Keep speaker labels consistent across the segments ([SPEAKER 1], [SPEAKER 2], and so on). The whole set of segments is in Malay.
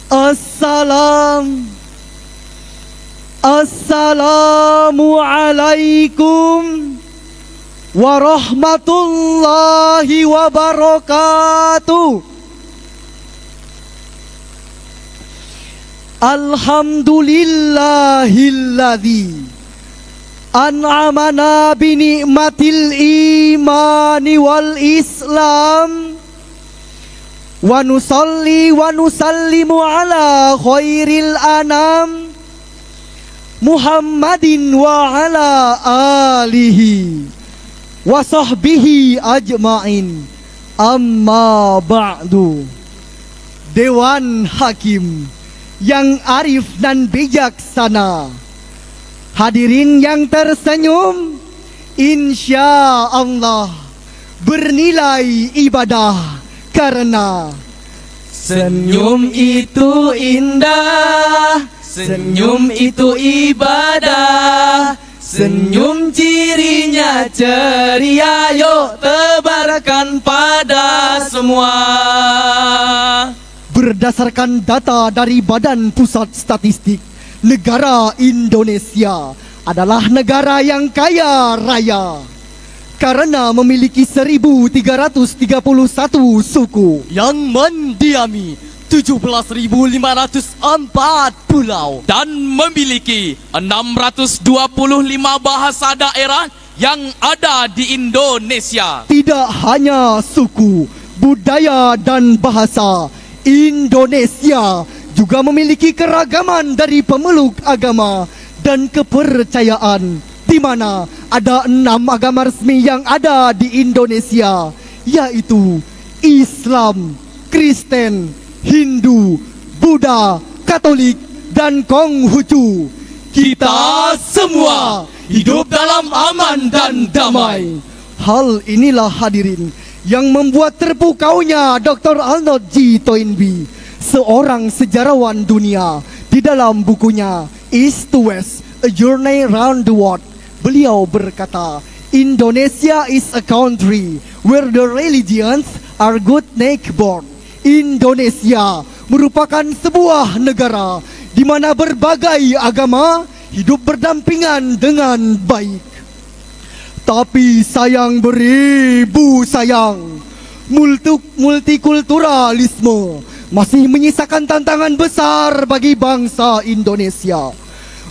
[SPEAKER 1] Assalamualaikum warahmatullahi wabarakatuh. Alhamdulillahilladzi an'amana binikmatil imani wal islam wa nusalli wa nusallimu ala khairil anam Muhammadin wa ala alihi wa sahbihi ajma'in. Amma ba'du. Dewan Hakim yang arif dan bijaksana, hadirin yang tersenyum, insya Allah bernilai ibadah karena senyum itu indah, senyum itu ibadah, senyum cirinya ceria. Yuk tebarkan pada semua. Berdasarkan data dari Badan Pusat Statistik, negara Indonesia adalah negara yang kaya raya karena memiliki 1.331 suku yang mendiami 17.504 pulau
[SPEAKER 2] dan memiliki 625 bahasa daerah yang ada di Indonesia.
[SPEAKER 1] Tidak hanya suku, budaya dan bahasa, Indonesia juga memiliki keragaman dari pemeluk agama dan kepercayaan, di mana ada 6 agama resmi yang ada di Indonesia, yaitu Islam, Kristen, Hindu, Buddha, Katolik, dan Konghucu. Kita semua hidup dalam aman dan damai. Hal inilah hadirin yang membuat terpukaunya Dr. Arnold G. Toynbee, seorang sejarawan dunia, di dalam bukunya East to West, A Journey Round the World. Beliau berkata, Indonesia is a country where the religions are good neighbor. Indonesia merupakan sebuah negara di mana berbagai agama hidup berdampingan dengan baik. Tapi sayang beribu sayang, multikulturalisme masih menyisakan tantangan besar bagi bangsa Indonesia.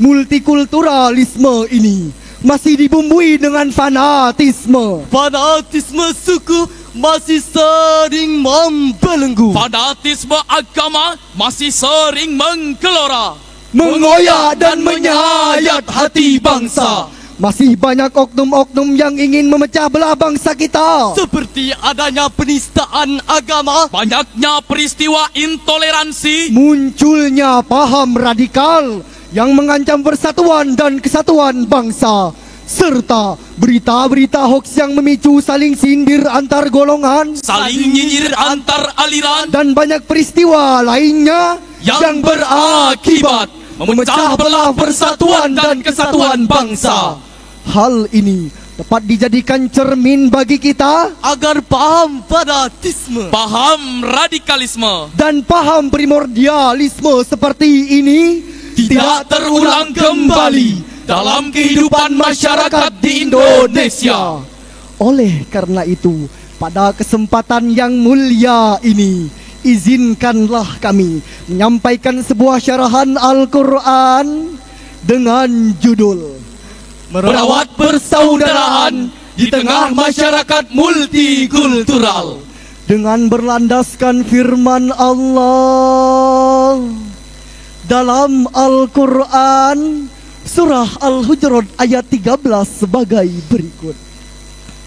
[SPEAKER 1] Multikulturalisme ini masih dibumbui dengan fanatisme. Fanatisme suku masih sering membelenggu.
[SPEAKER 2] Fanatisme agama masih sering menggelora,
[SPEAKER 1] mengoyak dan menyayat hati bangsa. Masih banyak oknum-oknum yang ingin memecah belah bangsa kita, seperti adanya penistaan agama,
[SPEAKER 2] banyaknya peristiwa intoleransi,
[SPEAKER 1] munculnya paham radikal yang mengancam persatuan dan kesatuan bangsa, serta berita-berita hoaks yang memicu saling sindir antar golongan,
[SPEAKER 2] saling nyinyir antar aliran,
[SPEAKER 1] dan banyak peristiwa lainnya yang berakibat memecah belah persatuan dan kesatuan bangsa. Hal ini dapat dijadikan cermin bagi kita agar paham fanatisme,
[SPEAKER 2] paham radikalisme,
[SPEAKER 1] dan paham primordialisme seperti ini tidak terulang kembali dalam kehidupan masyarakat di Indonesia. Oleh karena itu, pada kesempatan yang mulia ini, izinkanlah kami menyampaikan sebuah syarahan Al-Quran dengan judul Merawat Persaudaraan di Tengah Masyarakat Multikultural, dengan berlandaskan firman Allah dalam Al-Quran surah Al-Hujurat ayat 13 sebagai berikut.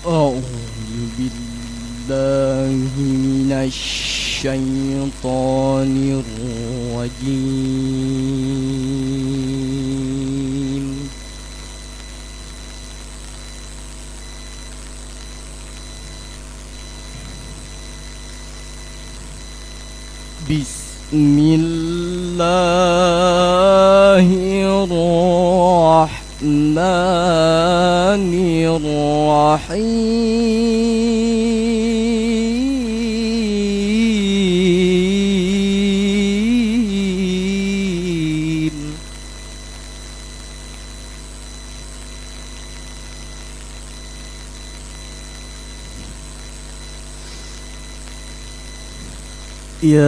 [SPEAKER 1] A'udzubillahi minasyaitonir rajim. Bismillahirrahmanirrahim.
[SPEAKER 3] يا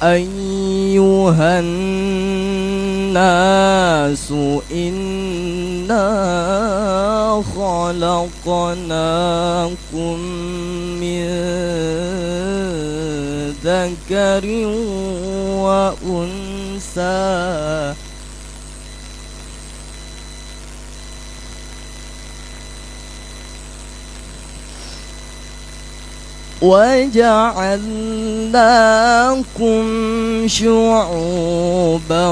[SPEAKER 3] أيها الناس إنا خلقناكم من ذكر وأنثى وجعلناكم شعوبا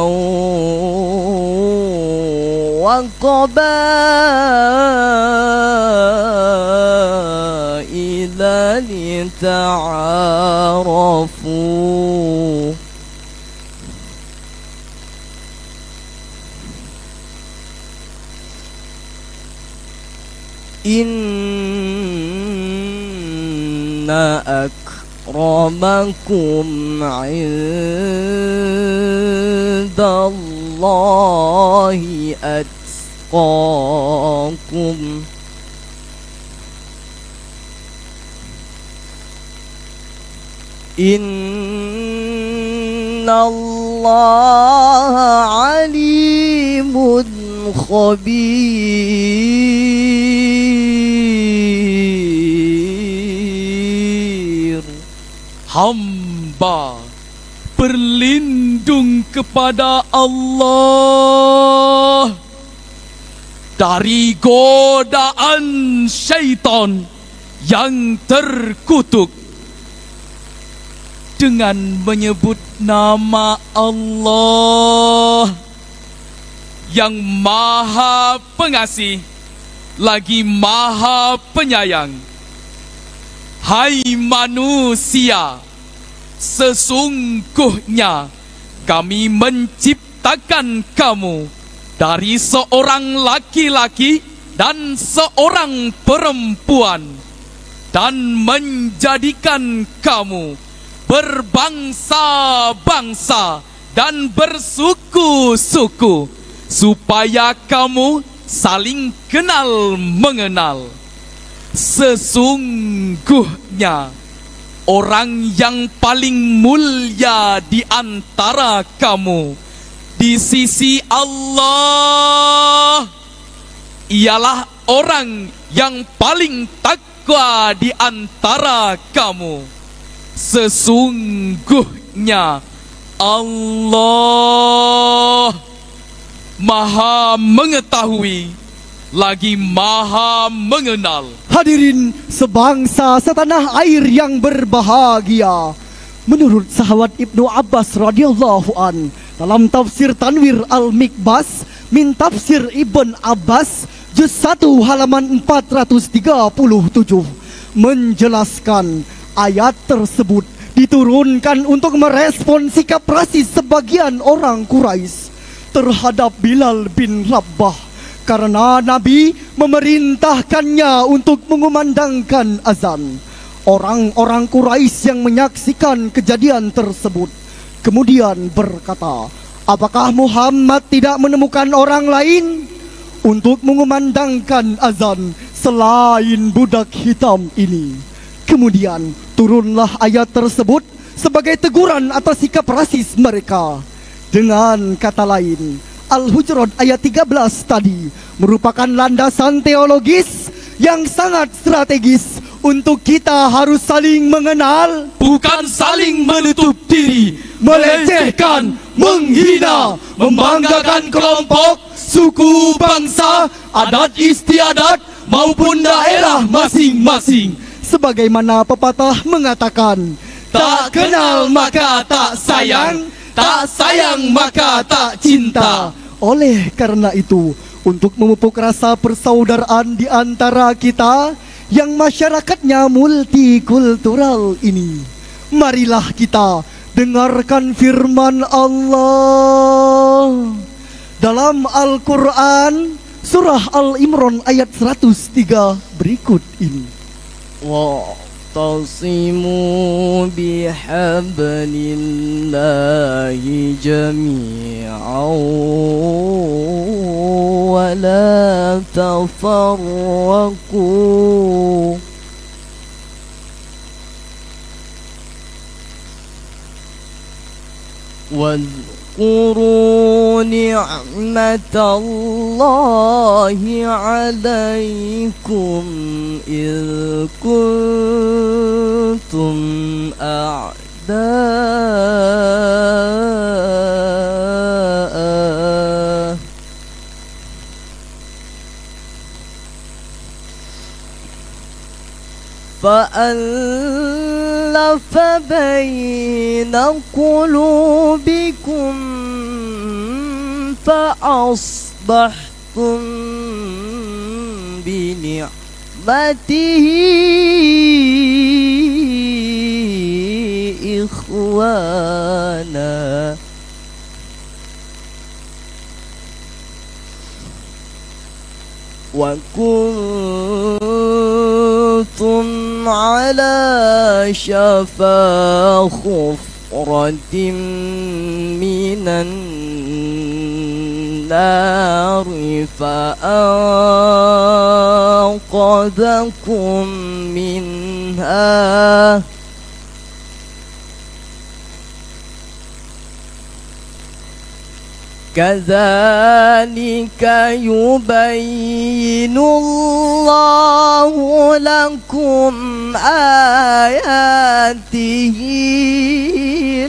[SPEAKER 3] وقبائل لتعارفوا إن أكرمكم عند الله أتقاكم إن الله عليم خبير.
[SPEAKER 2] Hamba berlindung kepada Allah dari godaan syaitan yang terkutuk dengan menyebut nama Allah yang Maha Pengasih lagi Maha Penyayang. Hai manusia, sesungguhnya kami menciptakan kamu dari seorang laki-laki dan seorang perempuan dan menjadikan kamu berbangsa-bangsa dan bersuku-suku supaya kamu saling kenal mengenal. Sesungguhnya orang yang paling mulia di antara kamu di sisi Allah ialah orang yang paling takwa di antara kamu. Sesungguhnya Allah Maha mengetahui lagi Maha mengenal.
[SPEAKER 1] Hadirin sebangsa setanah air yang berbahagia, menurut sahabat Ibnu Abbas radhiyallahu an dalam tafsir Tanwir Al-Mikbas min tafsir Ibn Abbas juz 1 halaman 437 menjelaskan ayat tersebut diturunkan untuk merespon sikap rasis sebagian orang Quraisy terhadap Bilal bin Rabah karena Nabi memerintahkannya untuk mengumandangkan azan. Orang-orang Quraisy yang menyaksikan kejadian tersebut kemudian berkata, apakah Muhammad tidak menemukan orang lain untuk mengumandangkan azan selain budak hitam ini? Kemudian turunlah ayat tersebut sebagai teguran atas sikap rasis mereka. Dengan kata lain, Al-Hujurat ayat 13 tadi merupakan landasan teologis yang sangat strategis untuk kita harus saling mengenal,
[SPEAKER 2] bukan saling menutup diri,
[SPEAKER 1] melecehkan, menghina, membanggakan kelompok, suku, bangsa, adat istiadat maupun daerah masing-masing. Sebagaimana pepatah mengatakan, tak kenal maka tak sayang, tak sayang maka tak cinta. Oleh karena itu, untuk memupuk rasa persaudaraan di antara kita yang masyarakatnya multikultural ini, marilah kita dengarkan firman Allah dalam Al-Quran surah Al-Imran ayat 103 berikut ini.
[SPEAKER 3] واعتصموا بحبل الله جميعا ولا تفرقوا واذكروا نعمة الله عليكم إذ كنتم أعداء فألف بين قلوبكم فأصبحتم بنعمته إخوانا وكنتم على شفا حفرة من النار فأنقذكم منها كذلك يبين الله لكم آياته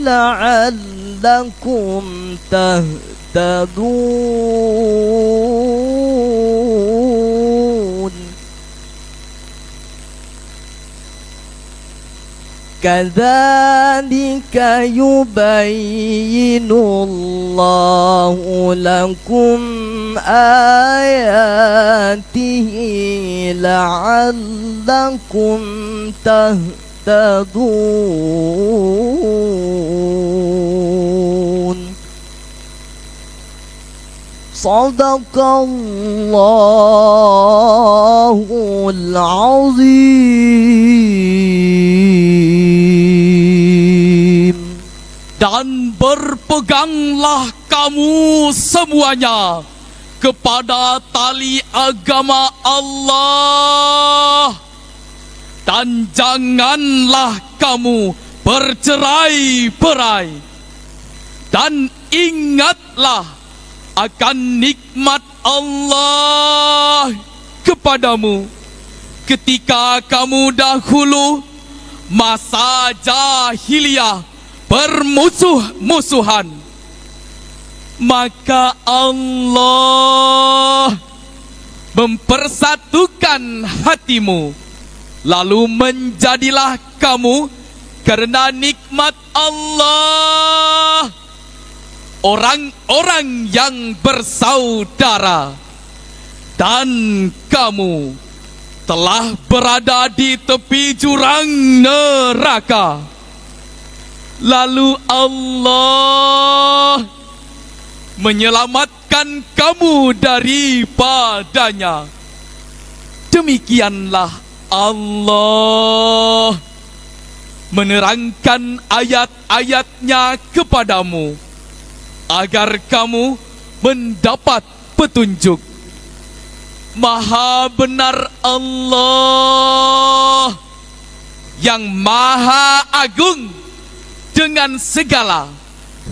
[SPEAKER 3] لعلكم تهتدون كذلك يبين الله لكم آياته لعلكم تهتدون صدق الله العظيم.
[SPEAKER 2] Dan berpeganglah kamu semuanya kepada tali agama Allah, dan janganlah kamu bercerai-berai, dan ingatlah akan nikmat Allah kepadamu ketika kamu dahulu masa jahiliyah bermusuh-musuhan, maka Allah mempersatukan hatimu, lalu menjadilah kamu karena nikmat Allah orang-orang yang bersaudara, dan kamu telah berada di tepi jurang neraka. Lalu Allah menyelamatkan kamu daripadanya. Demikianlah Allah menerangkan ayat-ayatnya kepadamu agar kamu mendapat petunjuk. Maha benar Allah yang maha agung dengan segala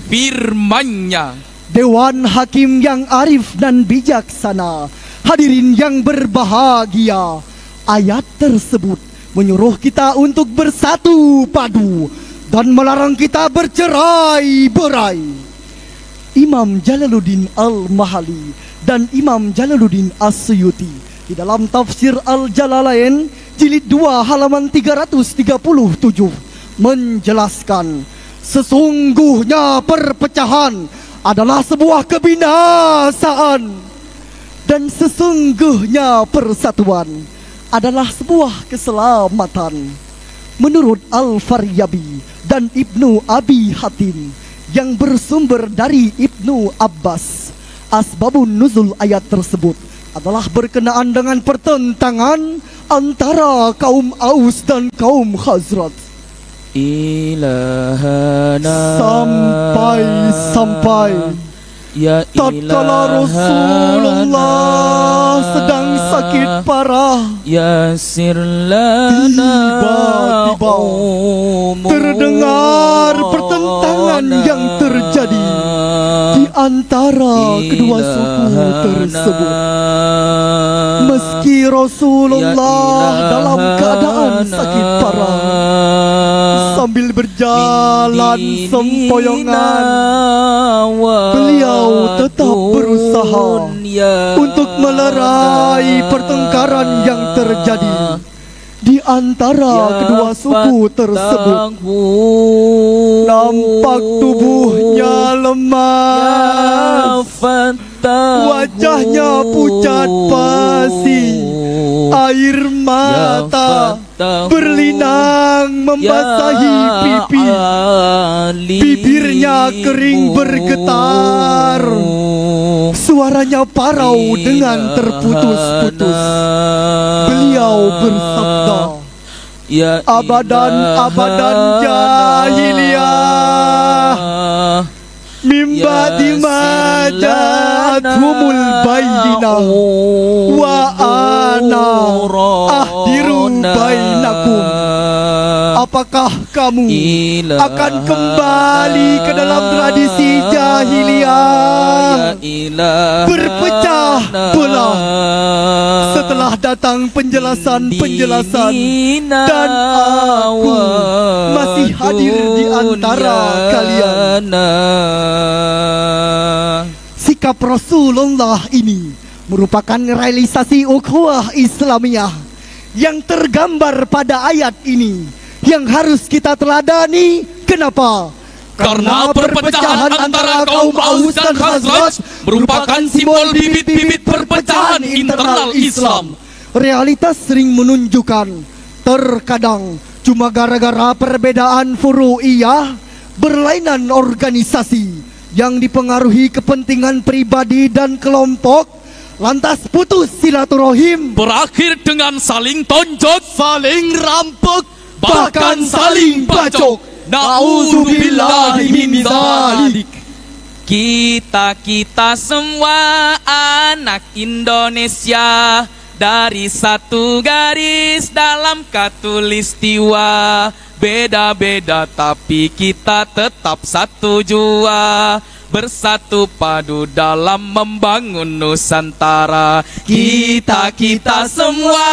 [SPEAKER 2] firman-Nya.
[SPEAKER 1] Dewan Hakim yang arif dan bijaksana, hadirin yang berbahagia, ayat tersebut menyuruh kita untuk bersatu padu dan melarang kita bercerai-berai. Imam Jalaluddin Al-Mahali dan Imam Jalaluddin As-Suyuti di dalam tafsir Al-Jalalain jilid 2 halaman 337 menjelaskan, sesungguhnya perpecahan adalah sebuah kebinasaan dan sesungguhnya persatuan adalah sebuah keselamatan. Menurut Al-Faryabi dan Ibnu Abi Hatim yang bersumber dari Ibnu Abbas, asbabun nuzul ayat tersebut adalah berkenaan dengan pertentangan antara kaum Aus dan kaum Khazraj.
[SPEAKER 3] Ilahana
[SPEAKER 1] Sampai
[SPEAKER 3] ya
[SPEAKER 1] tatkala Rasulullah sedang sakit parah,
[SPEAKER 3] Yasir lana
[SPEAKER 1] tiba-tiba terdengar pertentangan yang terjadi di antara kedua suku tersebut. Meski Rasulullah dalam keadaan sakit parah, sambil berjalan sempoyongan, beliau tetap berusaha untuk melerai pertengkaran yang terjadi di antara kedua suku tersebut. Nampak tubuhnya lemah, wajahnya pucat pasi, air mata berlinang membasahi pipi, bibirnya kering bergetar, suaranya parau dengan terputus-putus. Beliau bersabda, abadan jahiliyah mimba dimaja'athumul bayyinah wa ana ahdiru bainakum. Apakah kamu akan kembali ke dalam tradisi jahiliyah, berpecah belah setelah datang penjelasan-penjelasan, dan aku masih hadir di antara kalian? Sikap Rasulullah ini merupakan realisasi ukhuwah Islamiyah yang tergambar pada ayat ini, yang harus kita teladani. Kenapa?
[SPEAKER 2] Karena perpecahan antara kaum Aus dan Khazraj merupakan simbol bibit-bibit perpecahan internal Islam.
[SPEAKER 1] Realitas sering menunjukkan terkadang cuma gara-gara perbedaan furu'iyah, berlainan organisasi yang dipengaruhi kepentingan pribadi dan kelompok, lantas putus silaturahim,
[SPEAKER 2] berakhir dengan saling tonjok, saling rampok, bahkan saling bacok. Na'udzubillahi min dzalik.
[SPEAKER 4] Kita semua anak Indonesia, dari satu garis dalam khatulistiwa. Beda-beda tapi kita tetap satu jua, bersatu padu dalam membangun Nusantara. Kita semua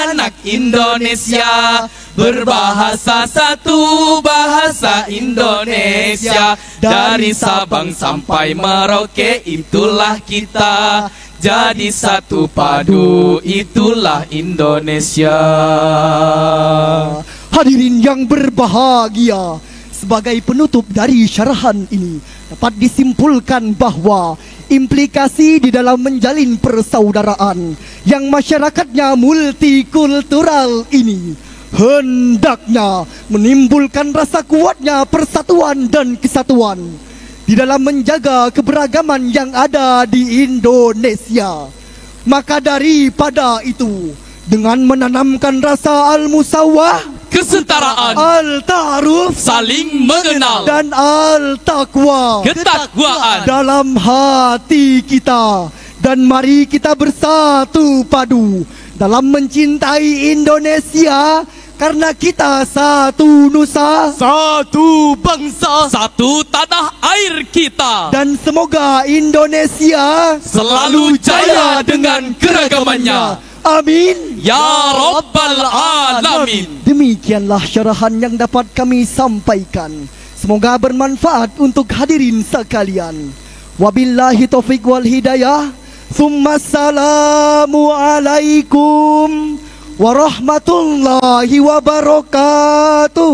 [SPEAKER 4] anak Indonesia, berbahasa satu bahasa Indonesia. Dari Sabang sampai Merauke itulah kita, jadi satu padu itulah Indonesia.
[SPEAKER 1] Hadirin yang berbahagia, sebagai penutup dari syarahan ini dapat disimpulkan bahwa implikasi di dalam menjalin persaudaraan yang masyarakatnya multikultural ini hendaknya menimbulkan rasa kuatnya persatuan dan kesatuan di dalam menjaga keberagaman yang ada di Indonesia. Maka daripada itu, dengan menanamkan rasa al-musawah,
[SPEAKER 2] kesetaraan,
[SPEAKER 1] al-ta'aruf,
[SPEAKER 2] saling mengenal,
[SPEAKER 1] dan al-taqwa,
[SPEAKER 2] ketakwaan
[SPEAKER 1] dalam hati kita, dan mari kita bersatu padu dalam mencintai Indonesia, karena kita satu nusa, satu bangsa,
[SPEAKER 2] satu tanah air kita.
[SPEAKER 1] dan semoga Indonesia
[SPEAKER 2] selalu jaya dengan keragamannya.
[SPEAKER 1] Amin
[SPEAKER 2] Ya Rabbal Alamin.
[SPEAKER 1] Demikianlah syarahan yang dapat kami sampaikan. Semoga bermanfaat untuk hadirin sekalian. Wabillahi taufiq wal hidayah. Assalamu alaikum warahmatullahi wabarakatuh.